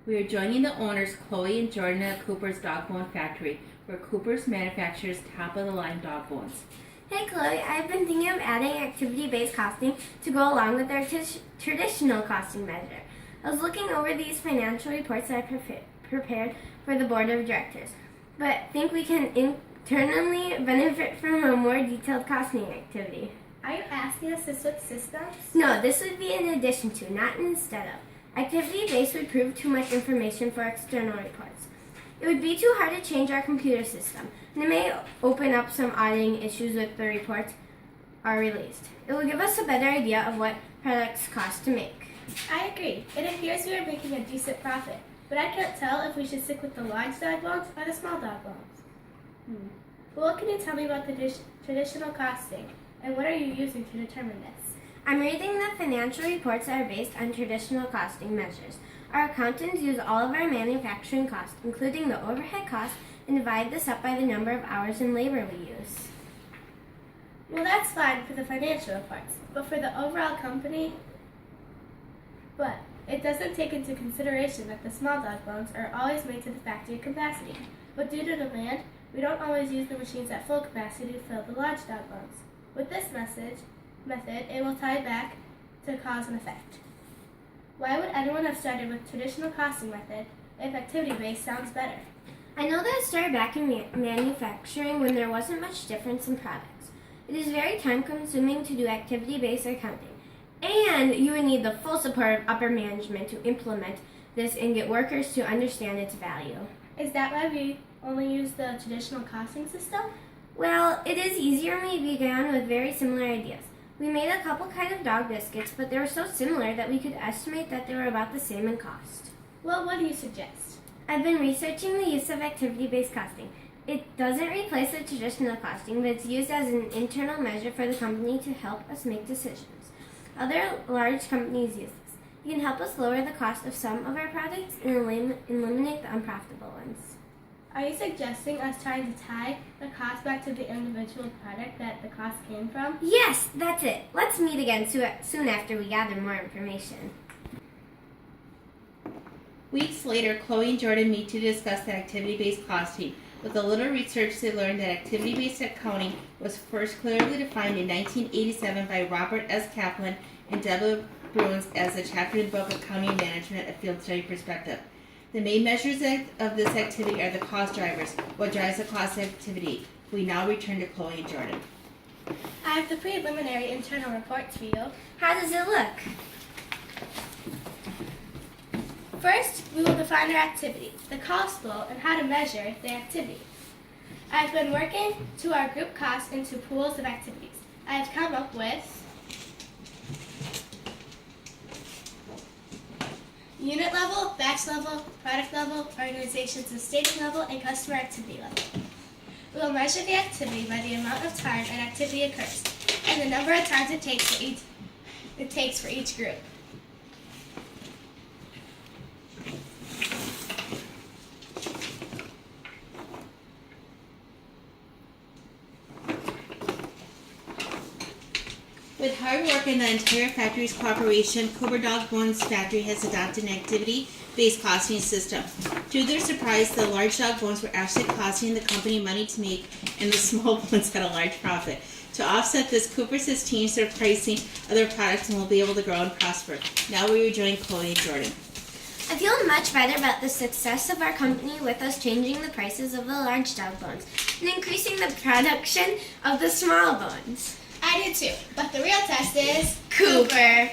We are joining the owners, Chloe and Jordan, at Cooper's Dog Bone Factory, where Cooper's manufactures top-of-the-line dog bones. Hey Chloe, I've been thinking of adding activity-based costing to go along with our traditional costing measure. I was looking over these financial reports that I prepared for the board of directors, but think we can internally benefit from a more detailed costing activity. Are you asking us to switch systems? No, this would be in addition to, not instead of. Activity-based would prove too much information for external reports. It would be too hard to change our computer system, and it may open up some auditing issues if the reports are released. It will give us a better idea of what products cost to make. I agree. It appears we are making a decent profit, but I can't tell if we should stick with the large dog bones or the small dog bones. Well, what can you tell me about the traditional costing, and what are you using to determine this? I'm reading the financial reports that are based on traditional costing measures. Our accountants use all of our manufacturing costs, including the overhead costs, and divide this up by the number of hours and labor we use. Well, that's fine for the financial reports, but for the overall company, it doesn't take into consideration that the small dog bones are always made to the factory capacity, but due to demand, we don't always use the machines at full capacity to fill the large dog bones. With this method, it will tie back to cause and effect. Why would anyone have started with traditional costing method if activity-based sounds better? I know that it started back in manufacturing when there wasn't much difference in products. It is very time-consuming to do activity-based accounting, and you would need the full support of upper management to implement this and get workers to understand its value. Is that why we only use the traditional costing system? Well, it is easier when we began with very similar ideas. We made a couple kind of dog biscuits, but they were so similar that we could estimate that they were about the same in cost. Well, what do you suggest? I've been researching the use of activity-based costing. It doesn't replace the traditional costing, but it's used as an internal measure for the company to help us make decisions. Other large companies use this. It can help us lower the cost of some of our products and eliminate the unprofitable ones. Are you suggesting us trying to tie the cost back to the individual product that the cost came from? Yes, that's it. Let's meet again soon after we gather more information. Weeks later, Chloe and Jordan meet to discuss the activity-based costing. With a little research, they learned that activity-based accounting was first clearly defined in 1987 by Robert S. Kaplan and Deborah Bruins as the chapter in the book Accounting Management, a Field Study Perspective. The main measures of this activity are the cost drivers, what drives the cost of activity. We now return to Chloe and Jordan. I have the preliminary internal reports for you. How does it look? First, we will define our activity, the cost flow, and how to measure the activity. I have been working to our group costs into pools of activities. I have come up with unit level, batch level, product level, organization sustaining level, and customer activity level. We will measure the activity by the amount of time an activity occurs and the number of times it takes for each group. With hard work and the entire factory's cooperation, Cooper Dog Bones Factory has adopted an activity-based costing system. To their surprise, the large dog bones were actually costing the company money to make, and the small bones had a large profit. To offset this, Cooper's has changed their pricing of their products and will be able to grow and prosper. Now we rejoin Chloe and Jordan. I feel much better about the success of our company with us changing the prices of the large dog bones and increasing the production of the small bones. I do too, but the real test is Cooper!